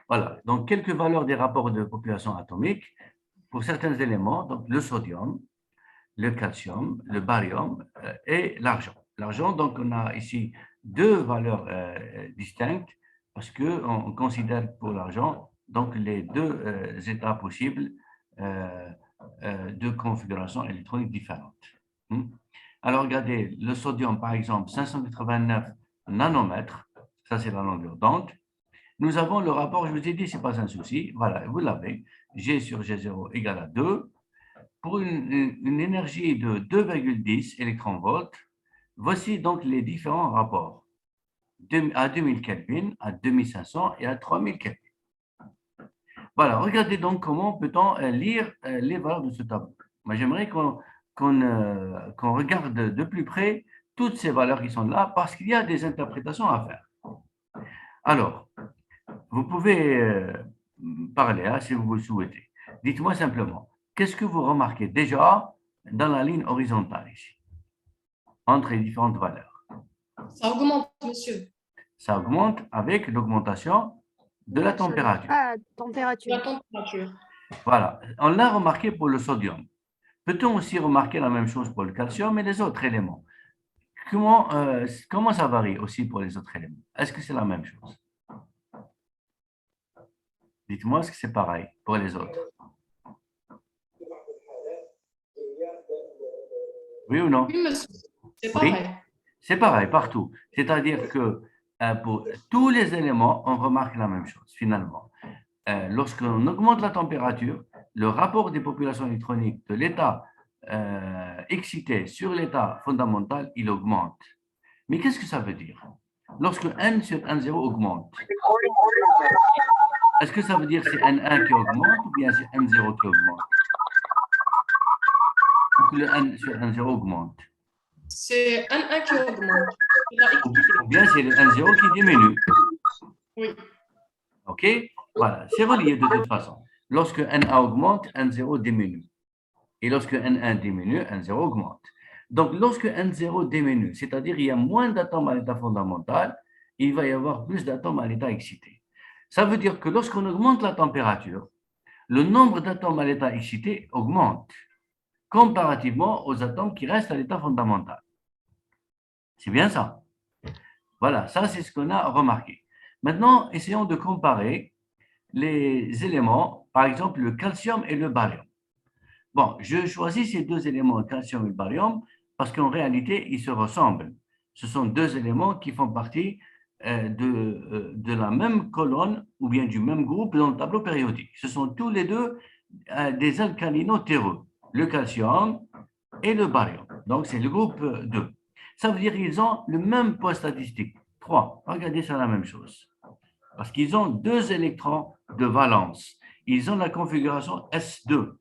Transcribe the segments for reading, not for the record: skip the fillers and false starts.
Voilà, donc quelques valeurs des rapports de population atomique pour certains éléments, donc le sodium, le calcium, le barium et l'argent. L'argent, donc on a ici deux valeurs distinctes parce qu'on considère pour l'argent donc les deux états possibles euh, de configuration électronique différentes. Hmm. Alors regardez, le sodium par exemple, 589 nanomètres, ça c'est la longueur d'onde. Nous avons le rapport, je vous ai dit, ce n'est pas un souci, voilà, vous l'avez, G sur G0 égale à 2 pour une énergie de 2,10 électronvolts. Voici donc les différents rapports à 2000 Kelvin, à 2500 et à 3000 Kelvin. Voilà, regardez donc comment peut-on lire les valeurs de ce tableau. Moi, j'aimerais qu'on regarde de plus près toutes ces valeurs qui sont là parce qu'il y a des interprétations à faire. Alors, vous pouvez parler hein, si vous le souhaitez. Dites-moi simplement, qu'est-ce que vous remarquez déjà dans la ligne horizontale ici, entre les différentes valeurs? Ça augmente, monsieur. Ça augmente avec l'augmentation de la température. Ah, température. La température. Voilà, on l'a remarqué pour le sodium. Peut-on aussi remarquer la même chose pour le calcium et les autres éléments? Comment ça varie aussi pour les autres éléments? Est-ce que c'est la même chose? Dites-moi, est-ce que c'est pareil pour les autres? Oui ou non? Oui, monsieur. C'est Oui, pareil. c'est pareil partout. C'est-à-dire que pour tous les éléments, on remarque la même chose finalement. Lorsqu'on augmente la température, le rapport des populations électroniques de l'état excité sur l'état fondamental, il augmente. Mais qu'est-ce que ça veut dire? Lorsque n sur n0 augmente, est-ce que ça veut dire que c'est n1 qui augmente ou bien c'est n0 qui augmente? Ou que le n sur n0 augmente? C'est un qui augmente. Ou bien c'est le n0 qui diminue. Oui. OK? Voilà, c'est relié de toute façon. Lorsque n1 augmente, n0 diminue. Et lorsque n1 diminue, n0 augmente. Donc, lorsque n0 diminue, c'est-à-dire il y a moins d'atomes à l'état fondamental, il va y avoir plus d'atomes à l'état excité. Ça veut dire que lorsqu'on augmente la température, le nombre d'atomes à l'état excité augmente comparativement aux atomes qui restent à l'état fondamental. C'est bien ça. Voilà, ça c'est ce qu'on a remarqué. Maintenant, essayons de comparer les éléments, par exemple le calcium et le barium. Bon, je choisis ces deux éléments, le calcium et le barium, parce qu'en réalité, ils se ressemblent. Ce sont deux éléments qui font partie de la même colonne ou bien du même groupe dans le tableau périodique. Ce sont tous les deux des alcalino-terreux, le calcium et le barium. Donc, c'est le groupe 2. Ça veut dire qu'ils ont le même poids statistique, 3. Regardez, c'est la même chose. Parce qu'ils ont deux électrons de valence. Ils ont la configuration S2.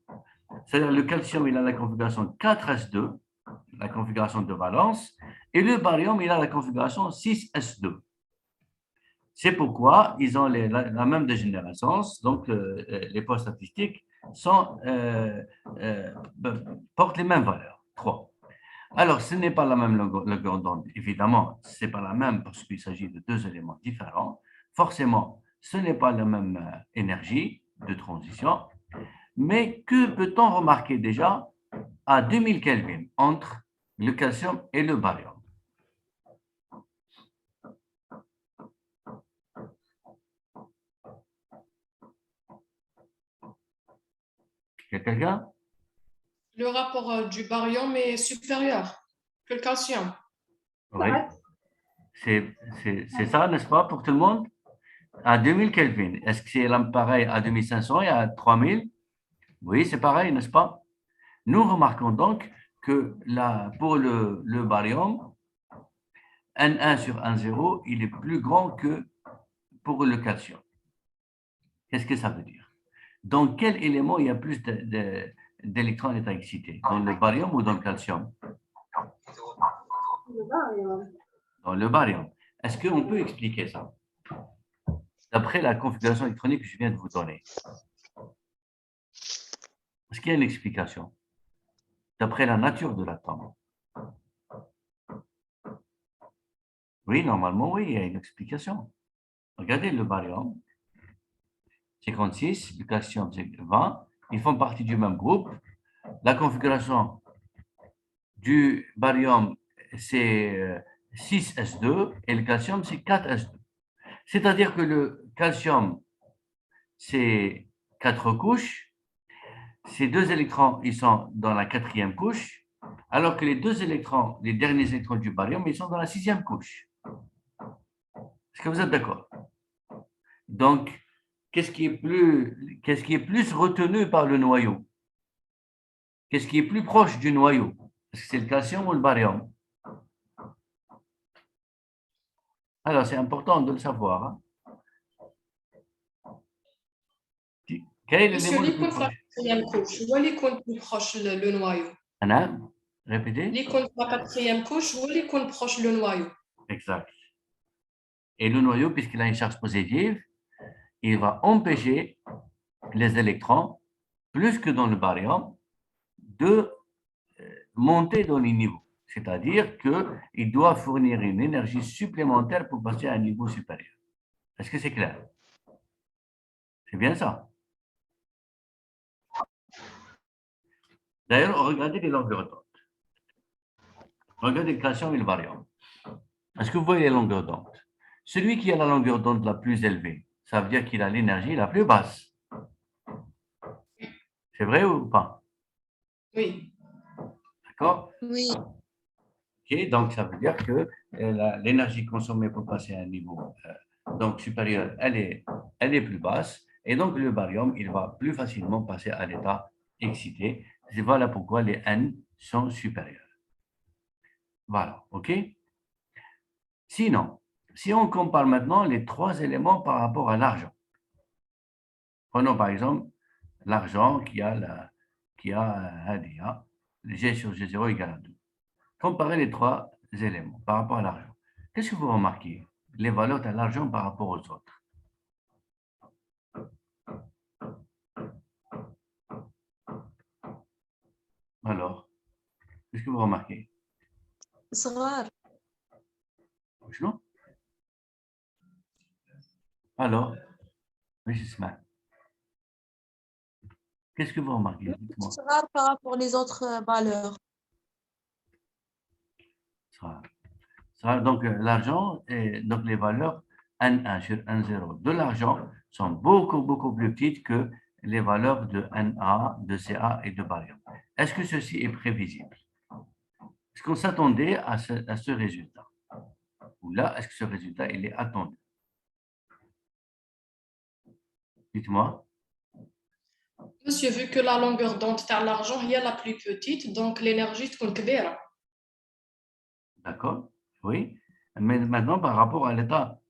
C'est-à-dire le calcium, il a la configuration 4S2, la configuration de valence, et le barium, il a la configuration 6S2. C'est pourquoi ils ont la même dégénérescence, donc les poids statistiques portent les mêmes valeurs, 3. Alors, ce n'est pas la même longueur d'onde, évidemment, ce n'est pas la même parce qu'il s'agit de deux éléments différents. Forcément, ce n'est pas la même énergie de transition. Mais que peut-on remarquer déjà à 2000 Kelvin entre le calcium et le barium? Il y a quelqu'un? Le rapport du barium est supérieur que le calcium. Oui. C'est ça, n'est-ce pas, pour tout le monde? À 2000 Kelvin, est-ce que c'est pareil à 2500 et à 3000? Oui, c'est pareil, n'est-ce pas? Nous remarquons donc que pour le barium, N1 sur N0, il est plus grand que pour le calcium. Qu'est-ce que ça veut dire? Dans quel élément il y a plus d'électrons à l'état excité? Dans le barium ou dans le calcium? Dans le barium. Est-ce qu'on peut expliquer ça? D'après la configuration électronique que je viens de vous donner. Est-ce qu'il y a une explication? D'après la nature de l'atome. Oui, normalement, oui, il y a une explication. Regardez le barium. 56, le calcium, c'est 20. Ils font partie du même groupe. La configuration du barium, c'est 6s2 et le calcium, c'est 4s2. C'est-à-dire que le calcium, c'est 4 couches. Ces 2 électrons, ils sont dans la 4e couche, alors que les 2 électrons, les derniers électrons du barium, ils sont dans la 6e couche. Est-ce que vous êtes d'accord? Donc, qu'est-ce qui est plus retenu par le noyau? Qu'est-ce qui est plus proche du noyau? Est-ce que c'est le calcium ou le barium? Alors, c'est important de le savoir. Hein. Quel est Monsieur, l'élément le les plus comptes la proche? quatrième couche, où les comptes plus proche le noyau? Anna, répétez. Les comptes la quatrième couche, où les comptes proche le noyau? Exact. Et le noyau, puisqu'il a une charge positive, il va empêcher les électrons, plus que dans le barium, de monter dans les niveaux. C'est-à-dire qu'il doit fournir une énergie supplémentaire pour passer à un niveau supérieur. Est-ce que c'est clair? C'est bien ça. D'ailleurs, regardez les longueurs d'onde. Regardez le calcium et le barium. Est-ce que vous voyez les longueurs d'onde? Celui qui a la longueur d'onde la plus élevée, ça veut dire qu'il a l'énergie la plus basse. C'est vrai ou pas? Oui. D'accord? Oui. Okay, donc, ça veut dire que l'énergie consommée pour passer à un niveau donc supérieur, elle est plus basse. Et donc, le barium, il va plus facilement passer à l'état excité. Voilà pourquoi les N sont supérieurs. Voilà, OK? Sinon, si on compare maintenant les 3 éléments par rapport à l'argent. Prenons par exemple l'argent qui a le G sur G0 égale à 2. Comparez les 3 éléments par rapport à l'argent. Qu'est-ce que vous remarquez? Les valeurs de l'argent par rapport aux autres. Alors, qu'est-ce que vous remarquez? صغار. شنو؟ Alors, oui, je sais. Qu'est-ce que vous remarquez? Dites-moi. صغار par rapport les autres valeurs. Donc, l'argent et donc les valeurs N1 sur N0 de l'argent sont beaucoup, beaucoup plus petites que les valeurs de Na, de Ca et de barium. Est-ce que ceci est prévisible? Est-ce qu'on s'attendait à ce résultat? Ou là, est-ce que ce résultat, il est attendu? Dites-moi. Monsieur, vu que la longueur d'onde de l'argent est la plus petite, donc l'énergie est كبيرة. D'accord? Oui. Mais maintenant, par rapport à l'état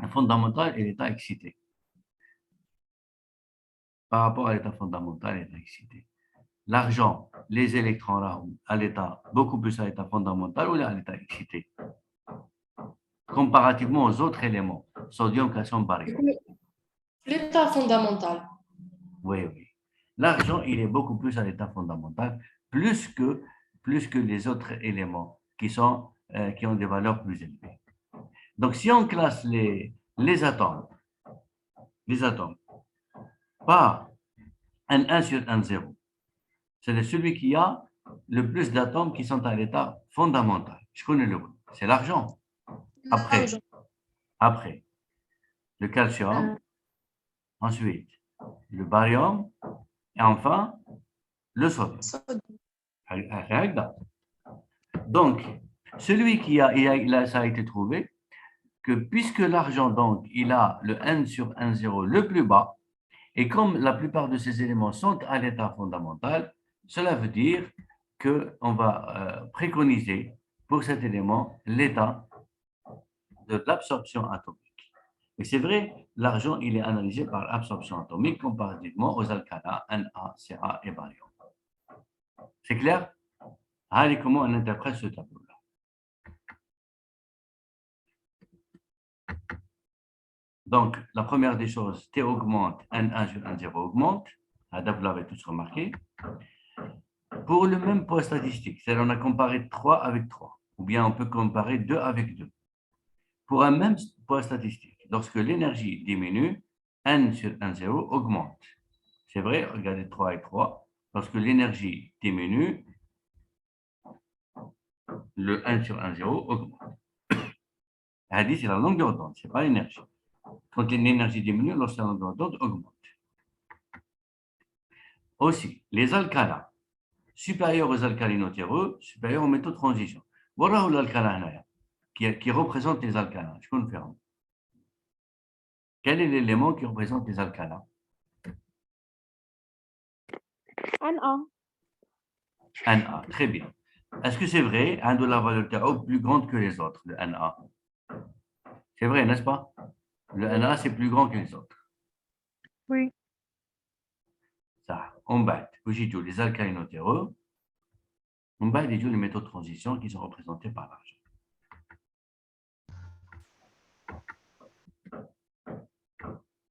fondamental et l'état excité. Par rapport à l'état fondamental et l'état excité. L'argent, les électrons là, à l'état, beaucoup plus à l'état fondamental ou à l'état excité? Comparativement aux autres éléments, sodium, calcium, barium. L'état fondamental. Oui, oui. L'argent, il est beaucoup plus à l'état fondamental, plus que les autres éléments qui ont des valeurs plus élevées. Donc, si on classe les atomes par N1 sur N0, c'est celui qui a le plus d'atomes qui sont à l'état fondamental. Je connais le groupe. C'est l'argent. Après, le calcium, ensuite, le barium, et enfin, le sodium. Donc, celui ça a été trouvé que puisque l'argent, donc, il a le N sur N0 le plus bas, et comme la plupart de ces éléments sont à l'état fondamental, cela veut dire qu'on va préconiser pour cet élément l'état de l'absorption atomique. Et c'est vrai, l'argent, il est analysé par absorption atomique comparativement aux alcanas Na, Ca et barium. C'est clair? Allez, comment on interprète ce tableau-là? Donc, la première des choses, T augmente, N1 sur N0 augmente. Vous l'avez tous remarqué. Pour le même poids statistique, c'est-à-dire on a comparé 3 avec 3, ou bien on peut comparer 2 avec 2. Pour un même poids statistique, lorsque l'énergie diminue, N sur N0 augmente. C'est vrai, regardez 3 et 3. Lorsque l'énergie diminue, le 1 sur 1,0 augmente. C'est la longueur d'onde, ce n'est pas l'énergie. Quand l'énergie diminue, lorsque la longueur d'onde augmente. Aussi, les alcalins supérieurs aux alcalinotéreux, supérieurs aux métaux de transition. Voilà l'alcalin qui représente les alcalins. Je peux le faire. Quel est l'élément qui représente les alcalins? Na. Na, très bien. Est-ce que c'est vrai, un de la valeur tau plus grande que les autres, le Na? C'est vrai, n'est-ce pas? Le Na, c'est plus grand que les autres. Oui. Ça, on bat. Les alcalinotéreux, on bat les métaux de transition qui sont représentés par l'argent.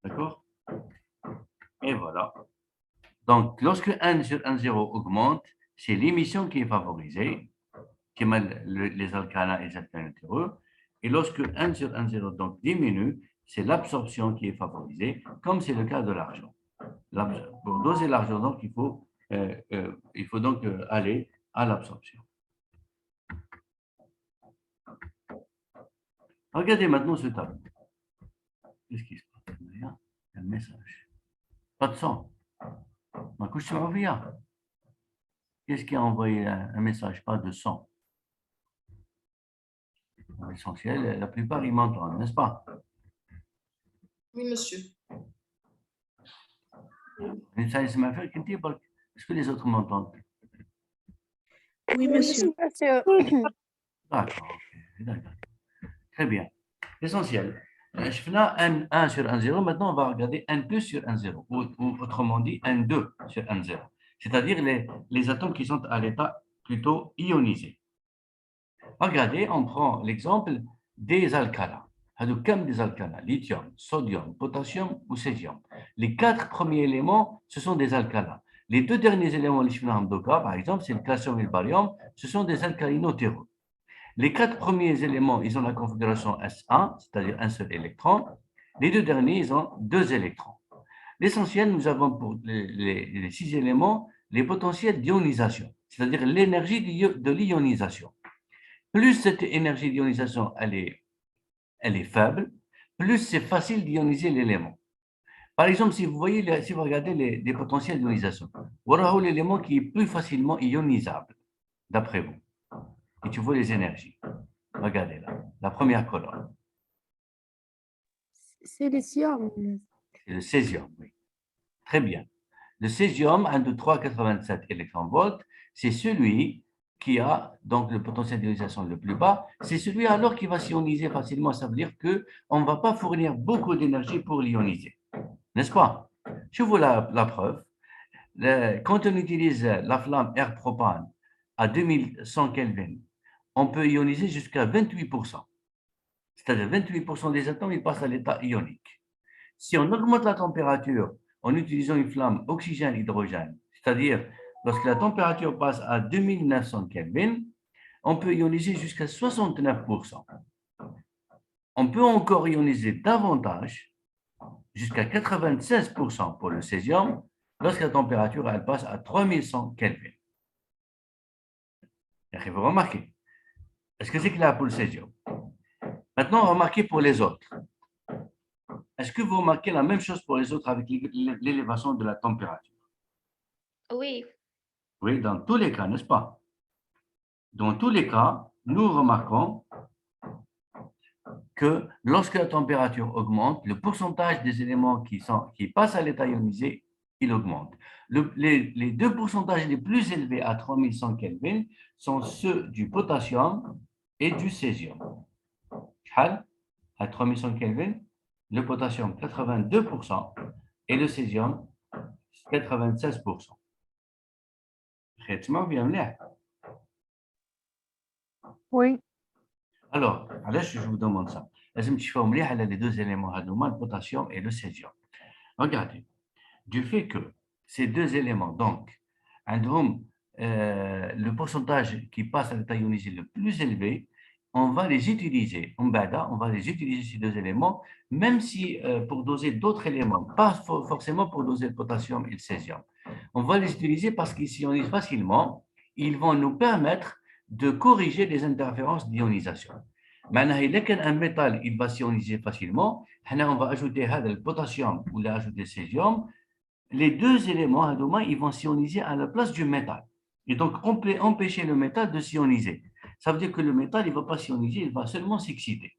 D'accord? Et voilà. Donc, lorsque N sur N0 augmente, c'est l'émission qui est favorisée, qui est les alcalins et les alcalinotéreux. Et lorsque N sur N0 donc diminue, c'est l'absorption qui est favorisée, comme c'est le cas de l'argent. Pour doser l'argent, donc, il faut donc aller à l'absorption. Regardez maintenant ce tableau. Qu'est-ce qui se passe? Il y a un message. Pas de son. Ma couche sur Avia. Qu'est-ce qui a envoyé un message? Pas de son. L'essentiel, la plupart, ils m'entendent, n'est-ce pas? Oui, monsieur. Est-ce que les autres m'entendent? Oui, monsieur. D'accord, d'accord. Très bien. L'essentiel. Je fais N1 sur N0. Maintenant, on va regarder N2 sur N0, ou autrement dit N2 sur N0. C'est-à-dire les atomes qui sont à l'état plutôt ionisé. Regardez, on prend l'exemple des alcalins. Comme des alcalins, lithium, sodium, potassium ou césium. Les 4 premiers éléments, ce sont des alcalins. Les 2 derniers éléments, par exemple, c'est le calcium et le barium, ce sont des alcalinotéreux. Les 4 premiers éléments, ils ont la configuration S1, c'est-à-dire un seul électron. Les 2 derniers, ils ont 2 électrons. L'essentiel, nous avons pour les 6 éléments les potentiels d'ionisation, c'est-à-dire l'énergie de l'ionisation. Plus cette énergie d'ionisation elle est faible, plus c'est facile d'ioniser l'élément. Par exemple, si vous regardez les potentiels d'ionisation, voilà l'élément qui est plus facilement ionisable, d'après vous. Et tu vois les énergies. Regardez là, la première colonne. C'est le césium. C'est le césium, oui. Très bien. Le césium, 1, 2, 3, 87 électronvolts, c'est celui qui a donc le potentiel d'ionisation le plus bas. C'est celui alors qui va s'ioniser facilement. Ça veut dire qu'on ne va pas fournir beaucoup d'énergie pour l'ioniser. N'est-ce pas? Je vous la preuve. Quand on utilise la flamme air propane à 2100 Kelvin, on peut ioniser jusqu'à 28%. C'est-à-dire 28% des atomes ils passent à l'état ionique. Si on augmente la température en utilisant une flamme oxygène-hydrogène, c'est-à-dire lorsque la température passe à 2900 Kelvin, on peut ioniser jusqu'à 69%. On peut encore ioniser davantage, jusqu'à 96% pour le césium, lorsque la température elle passe à 3100 Kelvin. Vous remarquez? Est-ce que c'est clair pour le césium? Maintenant, remarquez pour les autres. Est-ce que vous remarquez la même chose pour les autres avec l'élévation de la température? Oui. Oui, dans tous les cas, n'est-ce pas? Dans tous les cas, nous remarquons que lorsque la température augmente, le pourcentage des éléments qui passent à l'état ionisé, il augmente. Les 2 pourcentages les plus élevés à 3100 Kelvin sont ceux du potassium et du césium. À 3100 Kelvin, le potassium 82% et le césium 96%. Oui. Alors, je vous demande ça. لازم تشوفوا مليح على les 2 éléments هذوما le potassium et le césium. Regardez, du fait que ces 2 éléments, donc, عندهم le pourcentage qui passe à l'état ionisé le plus élevé, on va les utiliser. On va les utiliser ces deux éléments, même si pour doser d'autres éléments, pas forcément pour doser le potassium et le césium. On va les utiliser parce qu'ils s'ionisent facilement. Ils vont nous permettre de corriger les interférences d'ionisation. معناها إذا كان un métal il va s'ioniser facilement, on va ajouter le potassium ou ajouter le césium. Les deux éléments ils vont s'ioniser à la place du métal. Et donc, on peut empêcher le métal de s'ioniser. Ça veut dire que le métal, il ne va pas s'ioniser, il va seulement s'exciter.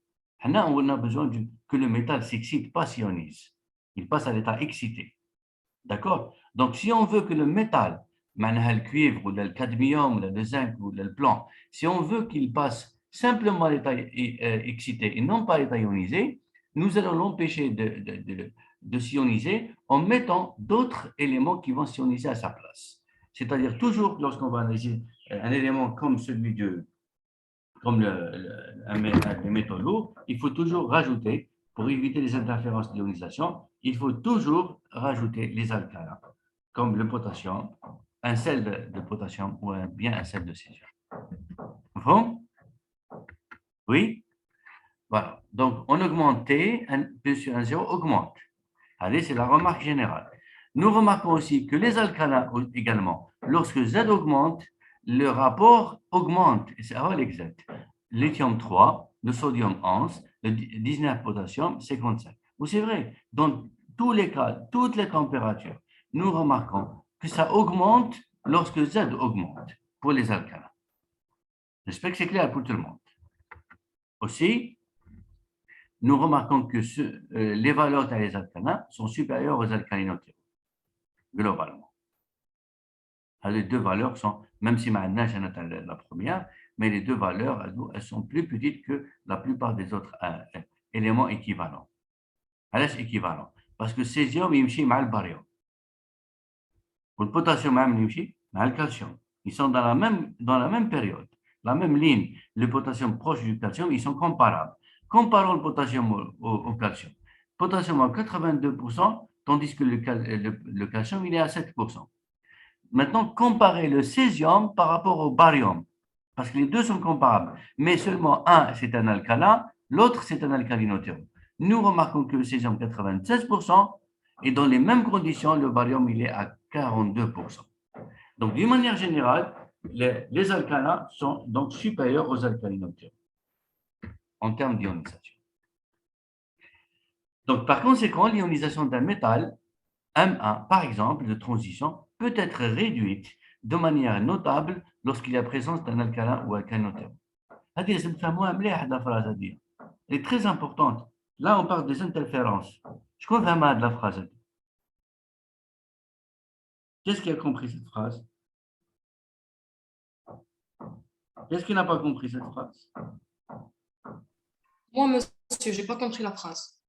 Maintenant, on a besoin que le métal s'excite, pas s'ionise. Il passe à l'état excité. D'accord? Donc, si on veut que le métal, le cuivre, ou le cadmium, ou le zinc, ou le plomb, si on veut qu'il passe simplement à l'état excité et non pas à l'état ionisé, nous allons l'empêcher de s'ioniser en mettant d'autres éléments qui vont s'ioniser à sa place. C'est-à-dire toujours lorsqu'on va analyser un élément comme celui comme les métaux lourds, il faut toujours rajouter, pour éviter les interférences d'ionisation, il faut toujours rajouter les alcalins, comme le potassium, un sel de potassium ou bien un sel de césium. Bon? Oui? Voilà. Donc, on augmente T, P sur 1, 0 augmente. Allez, c'est la remarque générale. Nous remarquons aussi que les alcalins également, lorsque Z augmente, le rapport augmente. C'est l'exact. Lithium 3, le sodium 11, le 19 potassium 55. Ou c'est vrai, dans tous les cas, toutes les températures, nous remarquons que ça augmente lorsque Z augmente pour les alcalins. J'espère que c'est clair pour tout le monde. Aussi, nous remarquons que les valeurs des alcalins sont supérieures aux alcalinotéraux, globalement. Les deux valeurs sont, même si maintenant j'ai noté la première, mais les deux valeurs, elles sont plus petites que la plupart des autres éléments équivalents. علاش équivalent? Parce que le césium يمشي مع الباريوم. Le potassium يمشي مع le calcium. Ils sont dans la même période, la même ligne. Le potassium proche du calcium, ils sont comparables. Comparons le potassium au calcium. Potassium à 82%, tandis que le calcium, il est à 7%. Maintenant, comparez le césium par rapport au barium, parce que les deux sont comparables, mais seulement un, c'est un alcalin, l'autre, c'est un alcalinotéraux. Nous remarquons que le césium, 96%, et dans les mêmes conditions, le barium, il est à 42%. Donc, d'une manière générale, les alcalins sont donc supérieurs aux alcalinotéraux en termes d'ionisation. Donc, par conséquent, l'ionisation d'un métal, M1, par exemple, de transition, peut être réduite de manière notable lorsqu'il y a présence d'un alcalin ou alcalinotéraux. Elle est très importante. Là, on parle des interférences. Je comprends mal de la phrase. Qu'est-ce qui a compris cette phrase? Qu'est-ce qui n'a pas compris cette phrase? Moi, monsieur, je n'ai pas compris la phrase.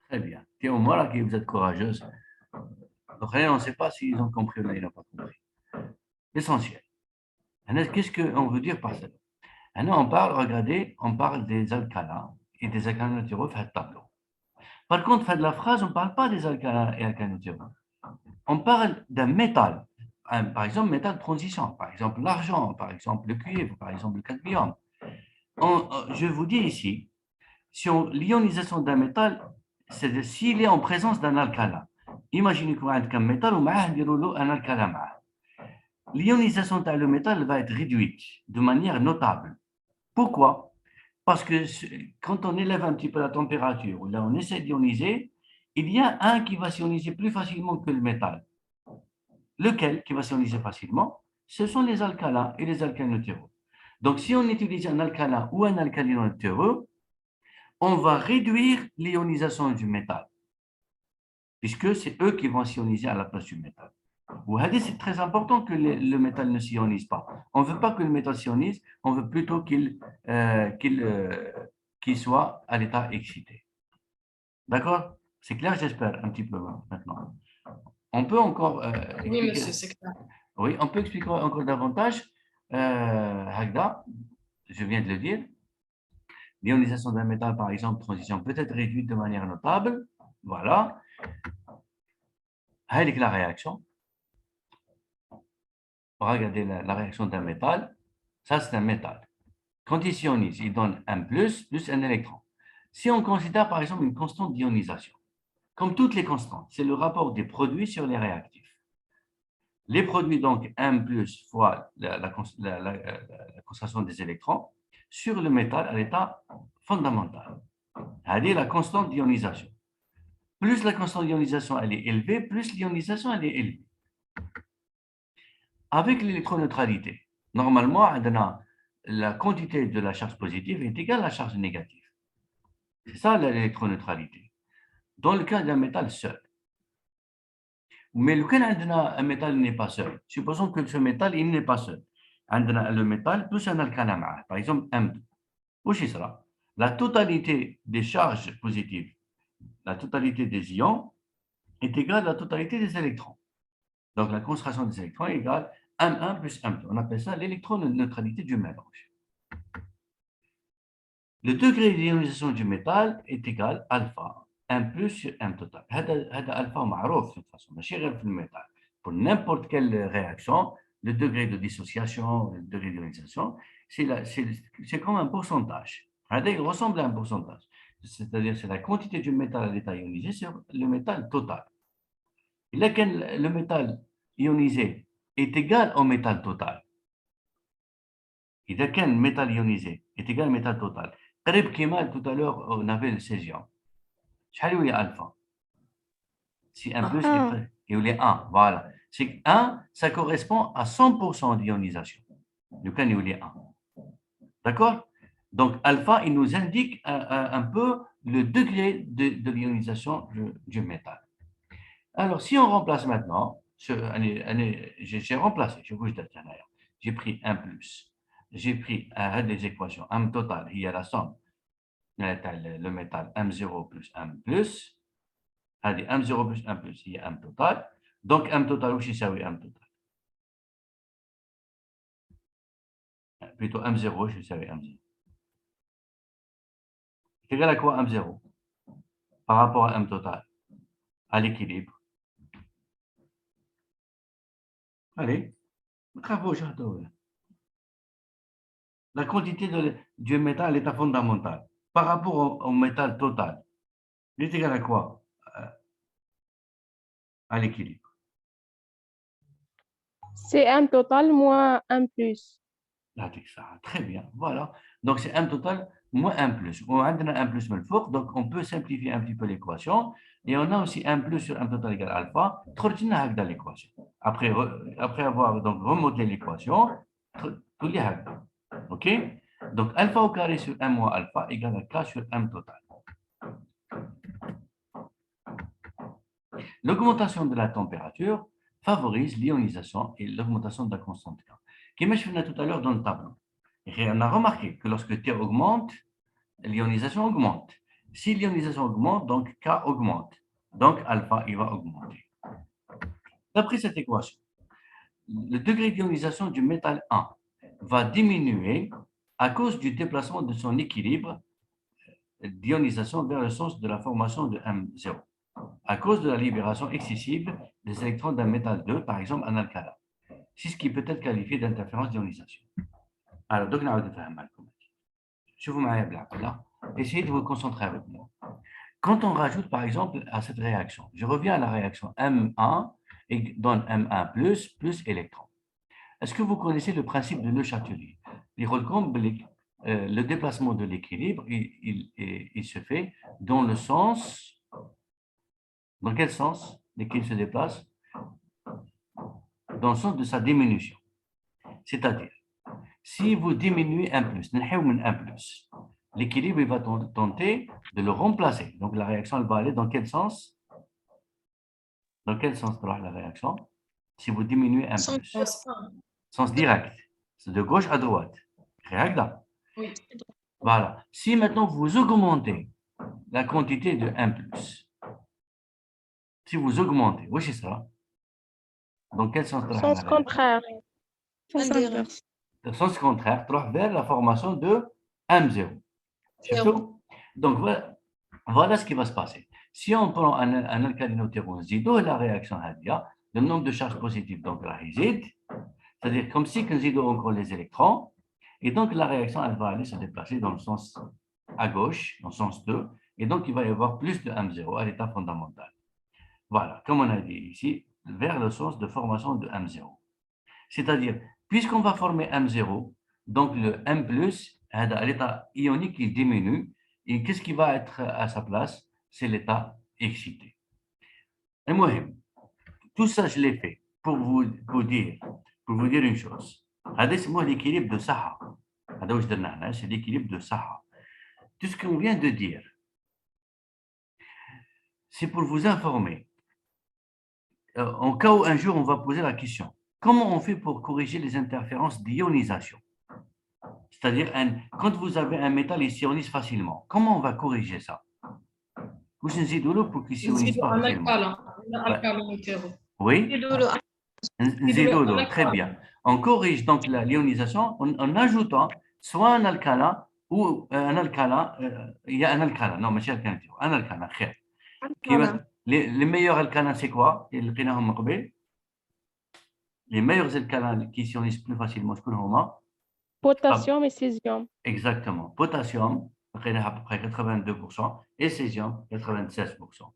Très bien. Et au moins, là, que vous êtes courageuse. Donc, on ne sait pas s'ils ont compris ou ils n'ont pas compris. L'essentiel. Qu'est-ce qu'on veut dire par ça? Maintenant, on parle des alcalins et des alcalinotéraux dans le tableau. Par contre, dans la phrase, on ne parle pas des alcalins et alcalinotéraux. On parle d'un métal. Par exemple, métal de transition. Par exemple, l'argent, par exemple, le cuivre, par exemple, le cadmium. Je vous dis ici, l'ionisation d'un métal, c'est s'il est en présence d'un alcalin. Imaginez que vous avez un métal ou un alcalin. L'ionisation de le métal va être réduite de manière notable. Pourquoi? Parce que quand on élève un petit peu la température, ou là on essaie d'ioniser, il y a un qui va s'ioniser plus facilement que le métal. Lequel qui va s'ioniser facilement? Ce sont les alcalins et les alcalinotéraux. Donc, si on utilise un alcalin ou un alcalinotéraux, on va réduire l'ionisation du métal, puisque c'est eux qui vont s'ioniser à la place du métal. C'est très important que le métal ne s'ionise pas. On ne veut pas que le métal s'ionise, on veut plutôt qu'il soit à l'état excité. D'accord? C'est clair, j'espère, un petit peu maintenant. On peut encore Oui, monsieur, c'est clair. Oui, on peut expliquer encore davantage. Hagda, je viens de le dire. L'ionisation d'un métal, par exemple, transition peut être réduite de manière notable. Voilà. Avec la réaction. Regardez la réaction d'un métal. Ça, c'est un métal. Quand il s'ionise, il donne un plus un électron. Si on considère par exemple une constante d'ionisation, comme toutes les constantes, c'est le rapport des produits sur les réactifs. Les produits, donc, 1 plus fois la concentration des électrons sur le métal à l'état fondamental. C'est-à-dire la constante d'ionisation. Plus la constante d'ionisation elle est élevée, plus l'ionisation elle est élevée. Avec l'électroneutralité, normalement, la quantité de la charge positive est égale à la charge négative. C'est ça l'électroneutralité. Dans le cas d'un métal seul. Mais un métal n'est pas seul. Supposons que ce métal il n'est pas seul. Le métal plus un alcane, par exemple M2. Où sera la totalité des charges positives, la totalité des ions est égale à la totalité des électrons. Donc la concentration des électrons est égale à M1 plus M2. On appelle ça l'électroneutralité du mélange. Le degré d'ionisation du métal est égal à alpha 1 plus sur M total. هذا alpha معروف de toute façon, ماشي غير في الميتال. Pour n'importe quelle réaction, le degré de dissociation, le degré d'ionisation, c'est comme un pourcentage. Il ressemble à un pourcentage. C'est-à-dire c'est la quantité du métal à l'état ionisé sur le métal total. Et là, le métal ionisé est égal au métal total. Et là, le métal ionisé est égal au métal total. Tout à l'heure, on avait le césium. شحال alpha? Si 1 plus, il est 1. Voilà. C'est 1, ça correspond à 100% d'ionisation. Le cas, il est 1. D'accord? Donc, alpha, il nous indique un peu le degré de l'ionisation du métal. Alors, si on remplace maintenant, j'ai remplacé, je bouge d'ailleurs. J'ai pris 1 plus. J'ai pris des équations. M total, il y a la somme. Le métal M0 plus M plus. Allez, M0 plus 1 plus, il y a M total. Donc, M total, où c'est M total? Plutôt M0, je sais M0. C'est égal à quoi M0 par rapport à M total? À l'équilibre. Allez, bravo, j'adore. La quantité du métal est fondamentale par rapport au métal total. Il est égal à quoi? À l'équilibre. C'est M total moins M plus. Très bien, voilà. Donc, c'est M total moins M plus. On a un plus donc on peut simplifier un petit peu l'équation. Et on a aussi M plus sur M total égale alpha. Dans l'équation. Après avoir donc remodelé l'équation, tout est OK? Donc, alpha au carré sur M moins alpha égale à K sur M total. L'augmentation de la température favorise l'ionisation et l'augmentation de la constante K. Comme je l'ai dit tout à l'heure dans le tableau. Et on a remarqué que lorsque T augmente, l'ionisation augmente. Si l'ionisation augmente, donc K augmente. Donc alpha, il va augmenter. D'après cette équation, le degré d'ionisation du métal 1 va diminuer à cause du déplacement de son équilibre d'ionisation vers le sens de la formation de M0, à cause de la libération excessive des électrons d'un métal 2, par exemple un alcalin. C'est ce qui peut être qualifié d'interférence d'ionisation. Alors, donc, essayez de vous concentrer avec moi. Quand on rajoute, par exemple, à cette réaction, je reviens à la réaction M1 et donne M1 plus électron. Est-ce que vous connaissez le principe de Neuchâtelier? Le déplacement de l'équilibre, il se fait dans le sens. Dans quel sens l'équilibre se déplace? Dans le sens de sa diminution. C'est-à-dire, si vous diminuez un plus, l'équilibre va tenter de le remplacer. Donc, la réaction elle va aller dans quel sens? Dans quel sens la réaction? Si vous diminuez un plus. Sens direct. C'est de gauche à droite. Oui. Voilà. Si maintenant vous augmentez la quantité de 1 plus, si vous augmentez, où c'est ça? Dans quel sens? Sens contraire. Sens contraire, vers la formation de M0. Donc, voilà ce qui va se passer. Si on prend un alcalinotérone zido, la réaction Hadia, le nombre de charges positives, donc la réside, c'est-à-dire comme si on zido encore les électrons, Et donc, la réaction, elle va aller se déplacer dans le sens à gauche, dans le sens 2. Et donc, il va y avoir plus de M0 à l'état fondamental. Voilà, comme on a dit ici, vers le sens de formation de M0. C'est-à-dire, puisqu'on va former M0, donc le M+, à l'état ionique, il diminue. Et qu'est-ce qui va être à sa place? C'est l'état excité. Et moi, tout ça, je l'ai fait pour vous dire une chose. C'est l'équilibre de Saha. C'est l'équilibre de Saha. Tout ce qu'on vient de dire, c'est pour vous informer. En cas où un jour on va poser la question, comment on fait pour corriger les interférences d'ionisation? C'est-à-dire, quand vous avez un métal, il s'ionise facilement. Comment on va corriger ça? Pour qu'il s'ionise pas facilement. Oui, très bien. On corrige donc l'ionisation en ajoutant soit un alcalin ou un alcalin. Il y a un alcalin, non, mais un alcalin. Les meilleurs alcalins, c'est quoi? Les meilleurs alcalins qui s'ionisent plus facilement, c'est quoi? Potassium et césium. Exactement. Potassium, à peu près 82%, et césium, 96%.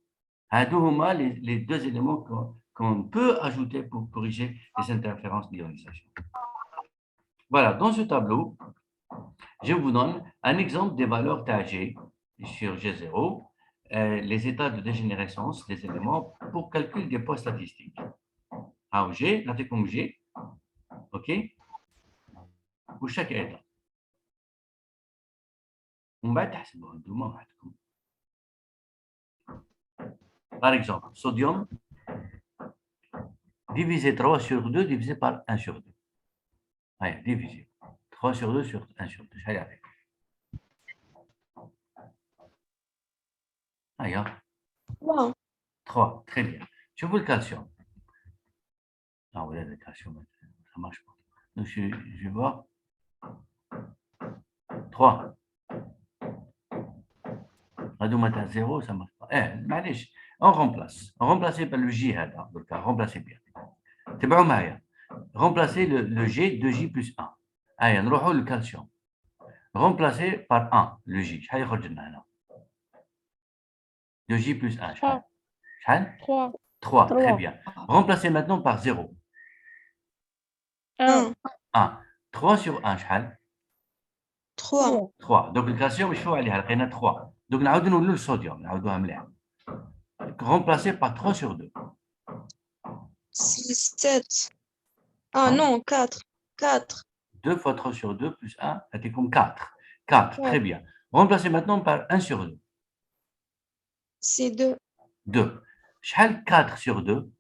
Les deux éléments qu'on peut ajouter pour corriger les interférences d'ionisation. Voilà, dans ce tableau, je vous donne un exemple des valeurs TAG sur G0, les états de dégénérescence des éléments pour calcul des poids statistiques. G, là, c'est comme G, OK, pour chaque état. Par exemple, sodium divisé 3 sur 2 divisé par 1 sur 2. Allez, divisé. 3 sur 2 sur 1 sur 2. Allez. Allez, 3. Très bien. Je vous le calcium. Ah, voilà, le calcium, ça ne marche pas. Donc, je vais voir. 3. Radio matin 0, ça ne marche pas. On remplace. On remplace par le J. Remplacez bien. تبعوا معايا. Remplacer le G, 2J plus 1. Allez, نروحوا le calcium. Remplacer par 1, le J. شحال يخرج لنا هنا؟ 2J plus 1. شحال؟ 3. 3, très bien. Remplacer maintenant par 0. 1. 1. 3 sur 1, شحال؟ 3. 3. Donc le calcium, je عليها لقينا 3. Donc نعاودوا نولوا الصوديوم، نعاودوها مليح. Remplacer par 3 sur 2. 6, 7. Ah non, 4. 4. 2 fois 3 sur 2 plus 1, c'était comme 4. 4, très bien. Remplacez maintenant par 1 sur 2. C'est 2. 2. شحال 4 sur 2?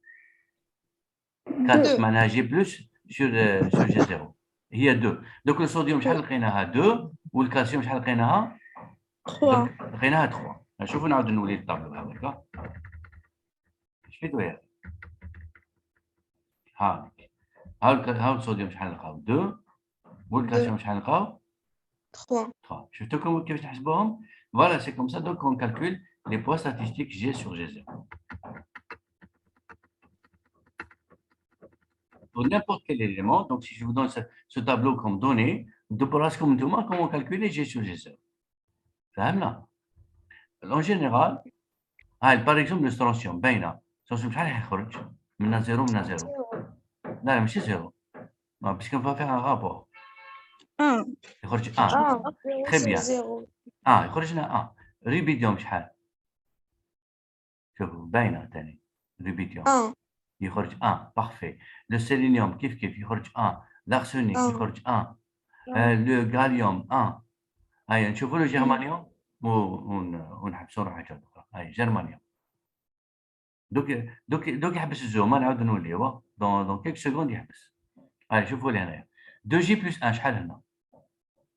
4 معناها G plus sur G0. هي 2. Donc le sodium شحال لقيناها 2 والكالسيوم شحال لقيناها 3. لقيناها 3. شوفوا نعاود نولي الطابلو هذاك. اش فيدو هذا؟ ها الصوديوم شحال لقاو 2 والكالسيوم شحال لقاو 3. 3. شفتوكم كيفاش نحسبوهم؟ Voilà, c'est comme ça donc on calcule les poids statistiques G sur G0. Pour n'importe quel élément, donc si je vous donne ce tableau comme donnée, de comment calculer G sur G0. فهمنا؟ En général, par exemple le strontium باينه strontium شحال يخرج؟ من 0 من 0. لا ماشي 0. Non, puisqu'on va faire un rapport. 1. يخرج 1. Très bien. 0. 1 يخرج لنا 1. ريبيديوم شحال؟ شوفوا باينه ثاني. ريبيديوم 1. يخرج 1. Parfait. Le sélénium كيف يخرج 1. L'arsenic يخرج 1. Le gallium 1. هيا نشوفوا له جرمانيوم ونحبسوا روحنا حاجه اخرى. هاي جرمانيوم. دوك يحبس الزوم نعاود نوليوه دون كيك سكوند يحبس. هاي شوفوا لي هنايا 2J plus 1 شحال هنا؟